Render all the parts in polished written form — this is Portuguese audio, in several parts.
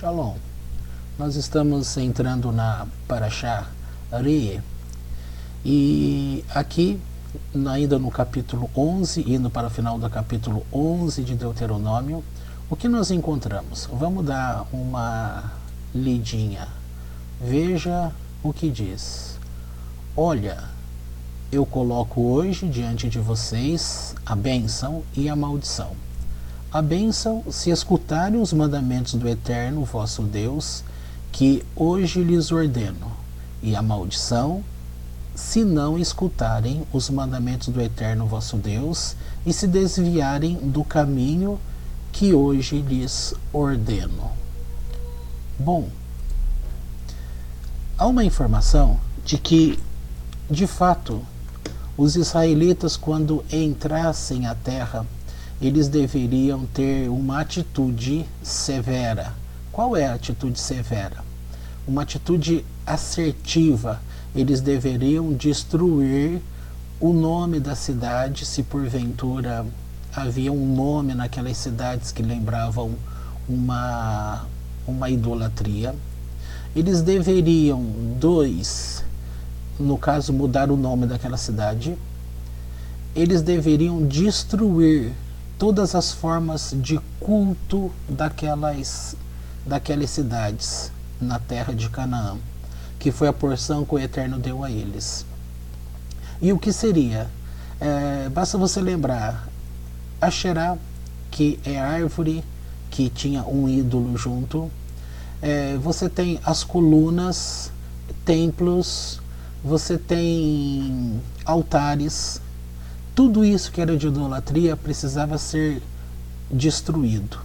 Shalom. Nós estamos entrando na Parashá Re'eh e aqui, ainda no capítulo 11, indo para o final do capítulo 11 de Deuteronômio, o que nós encontramos? Vamos dar uma lidinha. Veja o que diz. Olha, eu coloco hoje diante de vocês a bênção e a maldição. A bênção, se escutarem os mandamentos do Eterno, vosso Deus, que hoje lhes ordeno, e a maldição, se não escutarem os mandamentos do Eterno, vosso Deus, e se desviarem do caminho que hoje lhes ordeno. Bom, há uma informação de que, de fato, os israelitas, quando entrassem à terra, eles deveriam ter uma atitude severa. Qual é a atitude severa? Uma atitude assertiva. Eles deveriam destruir o nome da cidade, se porventura havia um nome naquelas cidades que lembravam uma idolatria. Eles deveriam, no caso, mudar o nome daquela cidade. Eles deveriam destruir todas as formas de culto daquelas cidades na terra de Canaã, que foi a porção que o Eterno deu a eles. E o que seria? Basta você lembrar Asherá, que é a árvore que tinha um ídolo junto. Você tem as colunas, templos, você tem altares. Tudo isso que era de idolatria precisava ser destruído,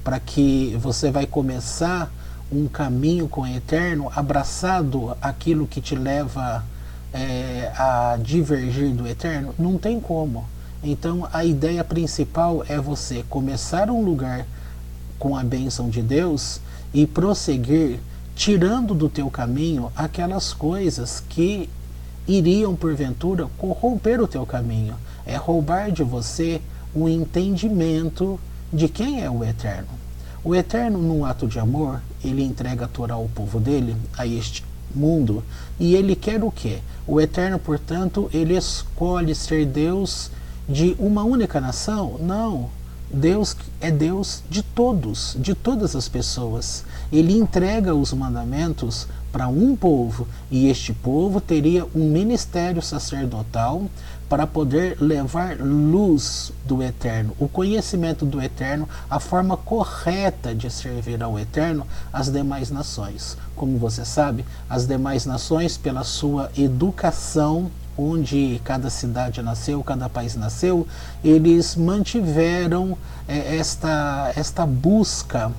para que você vai começar um caminho com o Eterno, abraçado aquilo que te leva a divergir do Eterno. Não tem como. Então a ideia principal é você começar um lugar com a bênção de Deus e prosseguir, tirando do teu caminho aquelas coisas que iriam porventura corromper o teu caminho. É roubar de você o entendimento de quem é o Eterno. O Eterno, num ato de amor, ele entrega a Torá ao povo dele, a este mundo, e ele quer o quê? O Eterno, portanto, ele escolhe ser Deus de uma única nação? Não. Deus é Deus de todos, de todas as pessoas. Ele entrega os mandamentos para um povo, e este povo teria um ministério sacerdotal para poder levar luz do Eterno, o conhecimento do Eterno, a forma correta de servir ao Eterno às demais nações. Como você sabe, as demais nações, pela sua educação, onde cada cidade nasceu, cada país nasceu, eles mantiveram esta busca,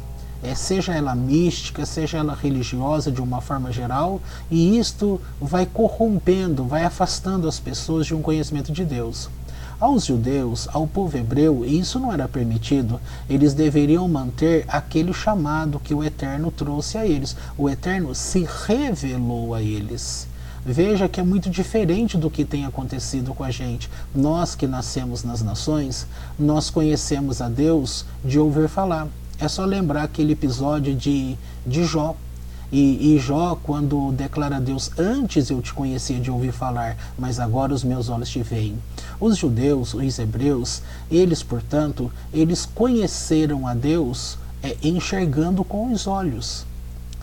seja ela mística, seja ela religiosa de uma forma geral, e isto vai corrompendo, vai afastando as pessoas de um conhecimento de Deus. Aos judeus, ao povo hebreu, isso não era permitido. Eles deveriam manter aquele chamado que o Eterno trouxe a eles. O Eterno se revelou a eles. Veja que é muito diferente do que tem acontecido com a gente. Nós que nascemos nas nações, nós conhecemos a Deus de ouvir falar. É só lembrar aquele episódio de Jó. E Jó, quando declara a Deus: antes eu te conhecia de ouvir falar, mas agora os meus olhos te veem. Os judeus, os hebreus, eles, portanto, eles conheceram a Deus enxergando com os olhos.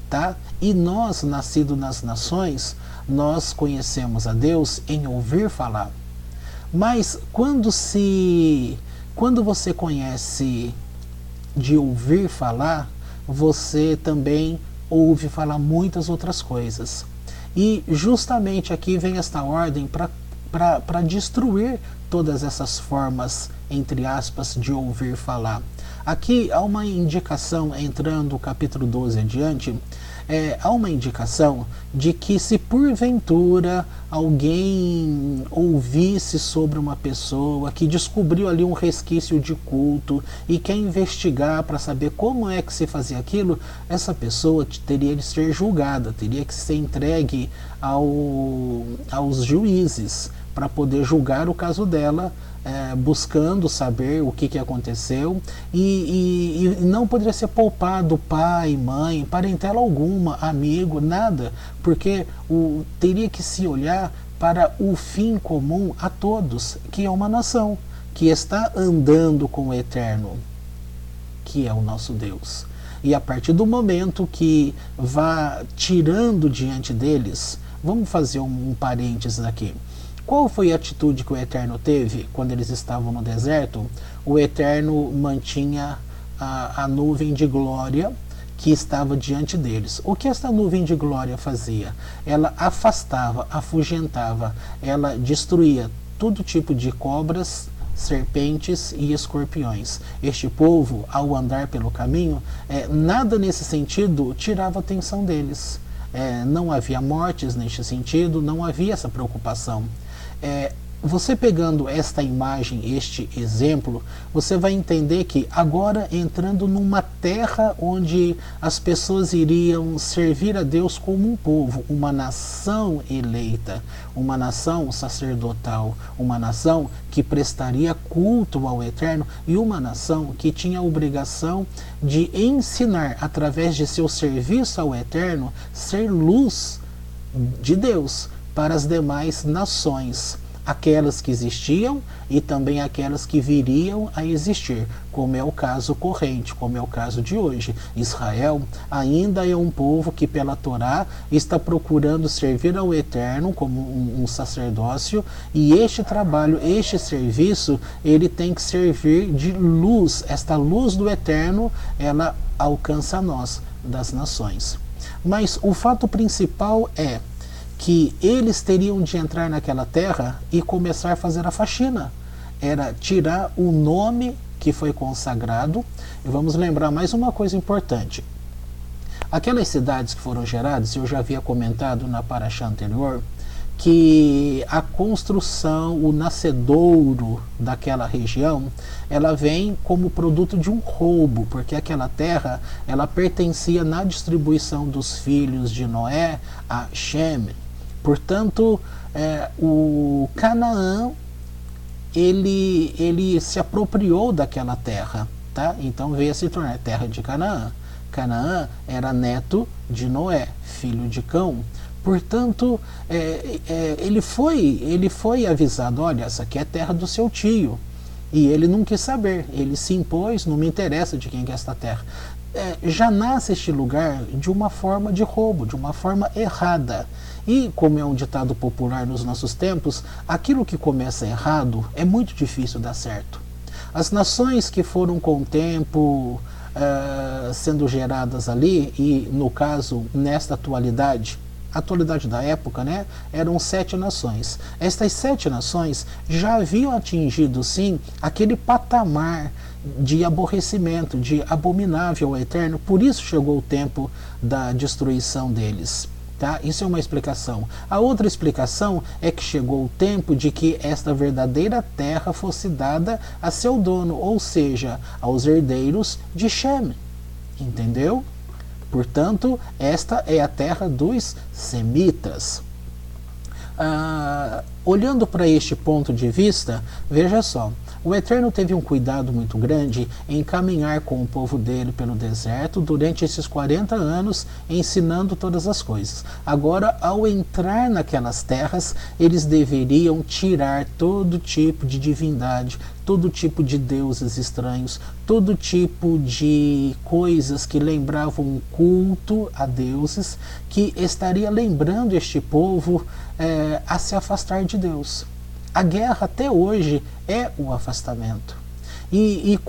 Tá? E nós, nascidos nas nações, nós conhecemos a Deus em ouvir falar. Mas quando você conhece de ouvir falar, você também ouve falar muitas outras coisas. E justamente aqui vem esta ordem para destruir todas essas formas, entre aspas, de ouvir falar. Aqui há uma indicação, entrando o capítulo 12 adiante, há uma indicação de que se porventura alguém ouvisse sobre uma pessoa que descobriu ali um resquício de culto e quer investigar para saber como é que se fazia aquilo, essa pessoa teria de ser julgada, teria que ser entregue aos juízes, para poder julgar o caso dela, buscando saber o que aconteceu, e não poderia ser poupado pai, mãe, parentela alguma, amigo, nada, porque teria que se olhar para o fim comum a todos, que é uma nação que está andando com o Eterno, que é o nosso Deus. E a partir do momento que vá tirando diante deles, vamos fazer um parênteses aqui. Qual foi a atitude que o Eterno teve quando eles estavam no deserto? O Eterno mantinha a nuvem de glória que estava diante deles. O que esta nuvem de glória fazia? Ela afastava, afugentava, ela destruía todo tipo de cobras, serpentes e escorpiões. Este povo, ao andar pelo caminho, nada nesse sentido tirava a atenção deles. Não havia mortes neste sentido, não havia essa preocupação. Você pegando esta imagem, este exemplo, você vai entender que agora entrando numa terra onde as pessoas iriam servir a Deus como um povo, uma nação eleita, uma nação sacerdotal, uma nação que prestaria culto ao Eterno e uma nação que tinha a obrigação de ensinar, através de seu serviço ao Eterno, ser luz de Deus para as demais nações, aquelas que existiam e também aquelas que viriam a existir, como é o caso corrente, como é o caso de hoje. Israel ainda é um povo que pela Torá está procurando servir ao Eterno como um sacerdócio, e este trabalho, este serviço, ele tem que servir de luz. Esta luz do Eterno, ela alcança a nós, das nações. Mas o fato principal é que eles teriam de entrar naquela terra e começar a fazer a faxina. Era tirar o nome que foi consagrado. E vamos lembrar mais uma coisa importante. Aquelas cidades que foram geradas, eu já havia comentado na paraxá anterior, que a construção, o nascedouro daquela região, ela vem como produto de um roubo, porque aquela terra, ela pertencia na distribuição dos filhos de Noé a Shem. Portanto, o Canaã, ele se apropriou daquela terra, tá? Então veio a se tornar terra de Canaã. Canaã era neto de Noé, filho de Cão. Portanto, ele foi avisado: olha, essa aqui é a terra do seu tio. E ele não quis saber, ele se impôs: não me interessa de quem é esta terra. Já nasce este lugar de uma forma de roubo, de uma forma errada. E, como é um ditado popular nos nossos tempos, aquilo que começa errado é muito difícil dar certo. As nações que foram com o tempo sendo geradas ali, e no caso, nesta atualidade da época, né, eram 7 nações. Estas 7 nações já haviam atingido, sim, aquele patamar de aborrecimento, de abominável ao Eterno. Por isso chegou o tempo da destruição deles. Tá? Isso é uma explicação. A outra explicação é que chegou o tempo de que esta verdadeira terra fosse dada a seu dono, ou seja, aos herdeiros de Shem. Entendeu? Portanto, esta é a terra dos semitas. Olhando para este ponto de vista, veja só, o Eterno teve um cuidado muito grande em caminhar com o povo dele pelo deserto durante esses 40 anos, ensinando todas as coisas. Agora, ao entrar naquelas terras, eles deveriam tirar todo tipo de divindade, todo tipo de deuses estranhos, todo tipo de coisas que lembravam um culto a deuses, que estaria lembrando este povo a se afastar de Deus. A guerra até hoje é o afastamento. E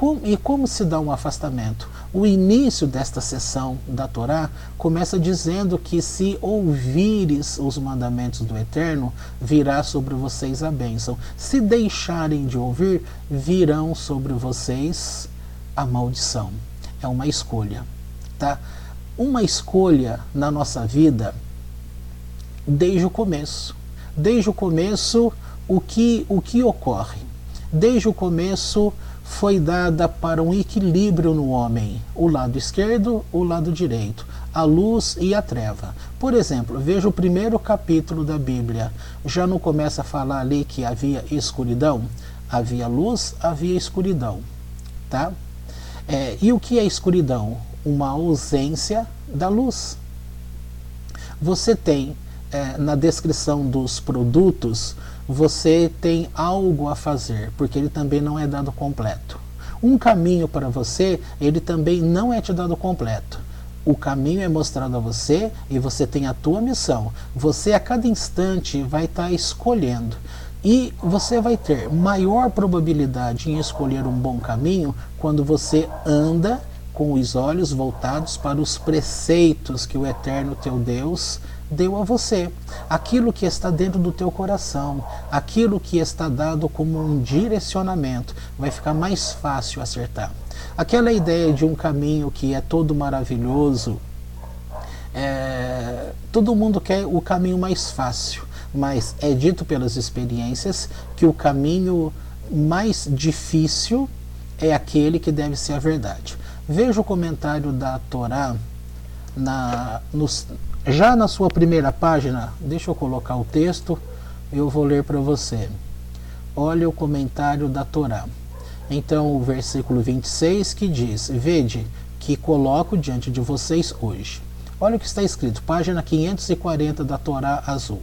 como se dá um afastamento? O início desta sessão da Torá começa dizendo que se ouvires os mandamentos do Eterno, virá sobre vocês a bênção. Se deixarem de ouvir, virão sobre vocês a maldição. É uma escolha, tá? Uma escolha na nossa vida desde o começo. Desde o começo, o que ocorre? Desde o começo foi dada para um equilíbrio no homem, o lado esquerdo, o lado direito. a luz e a treva. Por exemplo, veja o primeiro capítulo da Bíblia. Já não começa a falar ali que havia escuridão? Havia luz, havia escuridão. Tá? E o que é escuridão? Uma ausência da luz. Você tem, na descrição dos produtos, você tem algo a fazer, porque ele também não é dado completo. Um caminho para você, ele também não é te dado completo. O caminho é mostrado a você e você tem a tua missão. Você a cada instante vai estar escolhendo. E você vai ter maior probabilidade em escolher um bom caminho quando você anda com os olhos voltados para os preceitos que o eterno teu Deus deu a você. Aquilo que está dentro do teu coração, aquilo que está dado como um direcionamento, vai ficar mais fácil acertar. Aquela ideia de um caminho que é todo maravilhoso, todo mundo quer o caminho mais fácil, mas é dito pelas experiências que o caminho mais difícil é aquele que deve ser a verdade. Veja o comentário da Torá já na sua primeira página. Deixa eu colocar o texto, eu vou ler para você. Olha o comentário da Torá. Então o versículo 26 que diz: vede que coloco diante de vocês hoje. Olha o que está escrito, página 540 da Torá azul.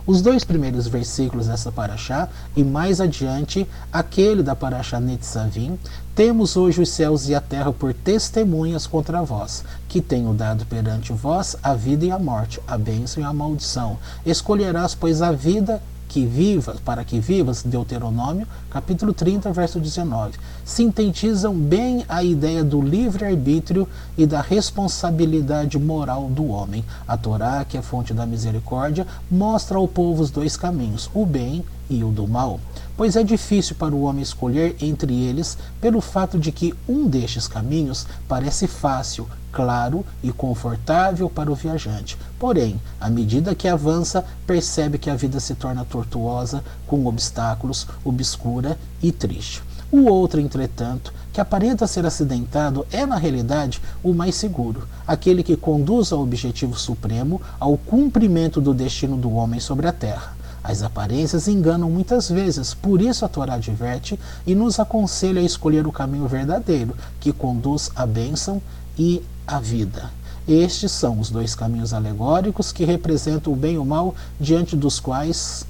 Os dois primeiros versículos dessa paraxá e mais adiante aquele da paraxá Netzavim: temos hoje os céus e a terra por testemunhas contra vós, que tenho dado perante vós a vida e a morte, a bênção e a maldição. Escolherás, pois, a vida para que vivas, Deuteronômio, capítulo 30, verso 19. Sintetizam bem a ideia do livre-arbítrio e da responsabilidade moral do homem. A Torá, que é fonte da misericórdia, mostra ao povo os dois caminhos, o bem e o do mal. Pois é difícil para o homem escolher entre eles, pelo fato de que um destes caminhos parece fácil, claro e confortável para o viajante. Porém, à medida que avança, percebe que a vida se torna tortuosa, com obstáculos, obscura e triste. O outro, entretanto, que aparenta ser acidentado, é na realidade o mais seguro, aquele que conduz ao objetivo supremo, ao cumprimento do destino do homem sobre a terra. As aparências enganam muitas vezes, por isso a Torá adverte e nos aconselha a escolher o caminho verdadeiro, que conduz à bênção e à vida. Estes são os dois caminhos alegóricos que representam o bem e o mal, diante dos quais,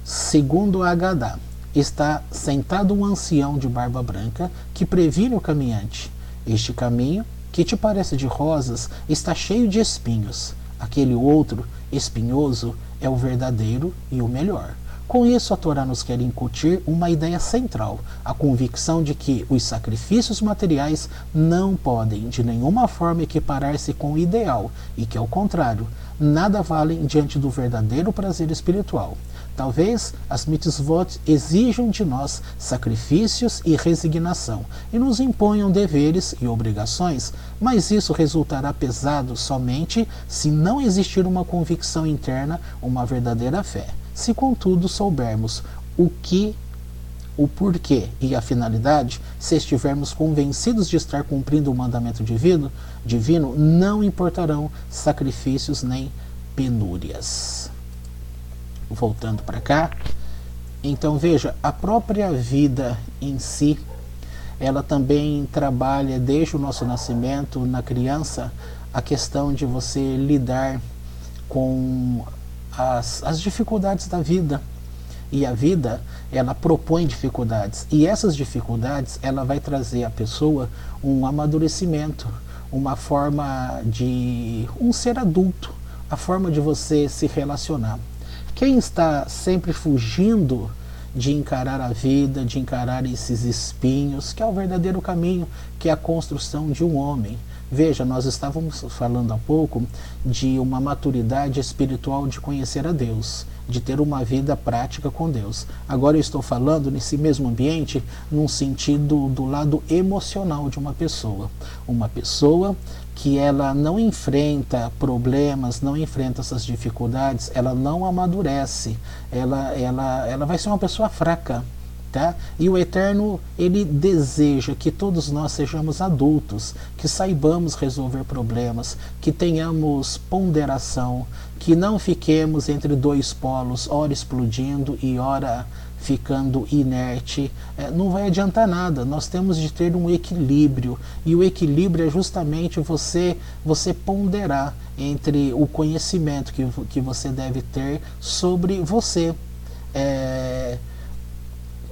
segundo a Agadá, está sentado um ancião de barba branca que previne o caminhante. Este caminho, que te parece de rosas, está cheio de espinhos. Aquele outro, espinhoso, é o verdadeiro e o melhor. Com isso, a Torá nos quer incutir uma ideia central, a convicção de que os sacrifícios materiais não podem de nenhuma forma equiparar-se com o ideal e que, ao contrário, nada valem diante do verdadeiro prazer espiritual. Talvez as mitzvot exijam de nós sacrifícios e resignação e nos imponham deveres e obrigações, mas isso resultará pesado somente se não existir uma convicção interna, uma verdadeira fé. Se, contudo, soubermos o porquê e a finalidade, se estivermos convencidos de estar cumprindo o mandamento divino, não importarão sacrifícios nem penúrias. Voltando para cá, então veja, a própria vida em si, ela também trabalha desde o nosso nascimento, na criança, a questão de você lidar com as dificuldades da vida. E a vida, ela propõe dificuldades, e essas dificuldades, ela vai trazer à pessoa um amadurecimento, uma forma de um ser adulto, a forma de você se relacionar. Quem está sempre fugindo de encarar a vida, de encarar esses espinhos, que é o verdadeiro caminho, que é a construção de um homem. Veja, nós estávamos falando há pouco de uma maturidade espiritual de conhecer a Deus, de ter uma vida prática com Deus. Agora eu estou falando nesse mesmo ambiente, num sentido do lado emocional de uma pessoa. Uma pessoa que ela não enfrenta problemas, não enfrenta essas dificuldades, ela não amadurece, ela vai ser uma pessoa fraca. Tá? E o Eterno, ele deseja que todos nós sejamos adultos, que saibamos resolver problemas, que tenhamos ponderação, que não fiquemos entre dois polos, ora explodindo e ora ficando inerte. Não vai adiantar nada, nós temos de ter um equilíbrio, e o equilíbrio é justamente você ponderar entre o conhecimento que você deve ter sobre você.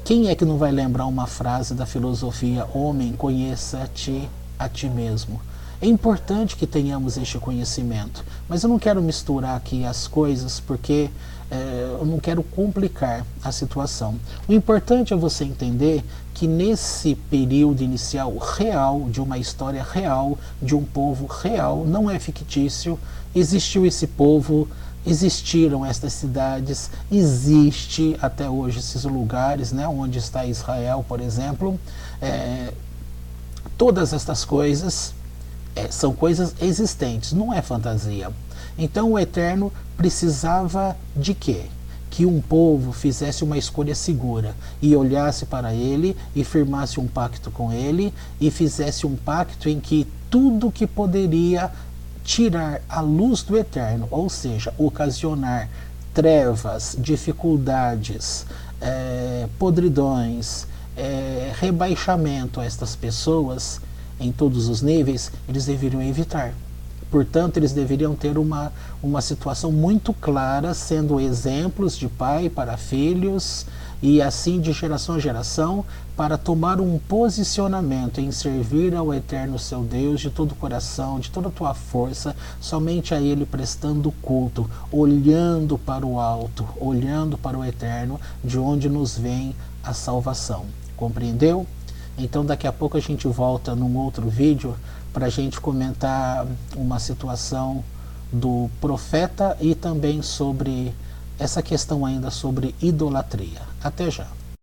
Quem é que não vai lembrar uma frase da filosofia: homem, conheça-te a ti mesmo? É importante que tenhamos este conhecimento, mas eu não quero misturar aqui as coisas porque eu não quero complicar a situação. O importante é você entender que nesse período inicial real, de uma história real, de um povo real, não é fictício, existiu esse povo, existiram estas cidades, existe até hoje esses lugares, né, onde está Israel, por exemplo. Todas estas coisas são coisas existentes, não é fantasia. Então o Eterno precisava de quê? Que um povo fizesse uma escolha segura e olhasse para ele e firmasse um pacto com ele e fizesse um pacto em que tudo que poderia tirar a luz do Eterno, ou seja, ocasionar trevas, dificuldades, podridões, rebaixamento a estas pessoas em todos os níveis, eles deveriam evitar. Portanto, eles deveriam ter uma situação muito clara, sendo exemplos de pai para filhos e assim de geração a geração, para tomar um posicionamento em servir ao Eterno seu Deus de todo o coração, de toda a tua força, somente a Ele prestando culto, olhando para o alto, olhando para o Eterno, de onde nos vem a salvação. Compreendeu? Então daqui a pouco a gente volta num outro vídeo para a gente comentar uma situação do profeta e também sobre essa questão ainda sobre idolatria. Até já!